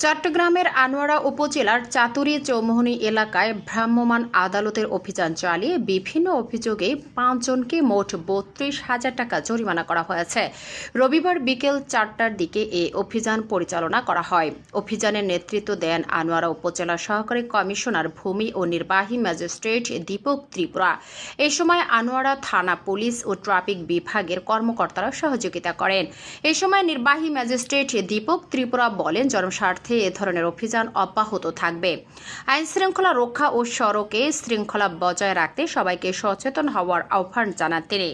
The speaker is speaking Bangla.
চট্টগ্রামের আনোয়ারা উপজেলার চাতুরী চৌমুহনী এলাকায় ভ্রাম্যমাণ আদালতের অভিযান চালিয়ে বিভিন্ন অভিযোগে ৫ জনকে মোট ৩২,০০০ টাকা জরিমানা করা হয়েছে। রবিবার বিকেল ৪টার দিকে এ অভিযান পরিচালনা করা হয়। অভিযানের নেতৃত্ব দেন আনোয়ারা উপজেলা সহকারী কমিশনার ভূমি ও নির্বাহী ম্যাজিস্ট্রেট দীপক ত্রিপুরা। এ সময় আনোয়ারা থানা পুলিশ ও ট্রাফিক বিভাগের কর্মকর্তারা সহযোগিতা করেন। এ সময় নির্বাহী ম্যাজিস্ট্রেট দীপক ত্রিপুরা বলেন, জনস্বার্থে এ ধরনের অভিযান অব্যাহত থাকবে। আইন শৃঙ্খলা রক্ষা ও সড়কে শৃঙ্খলা বজায় রাখতে সবাইকে সচেতন হওয়ার আহ্বান জানান তিনি।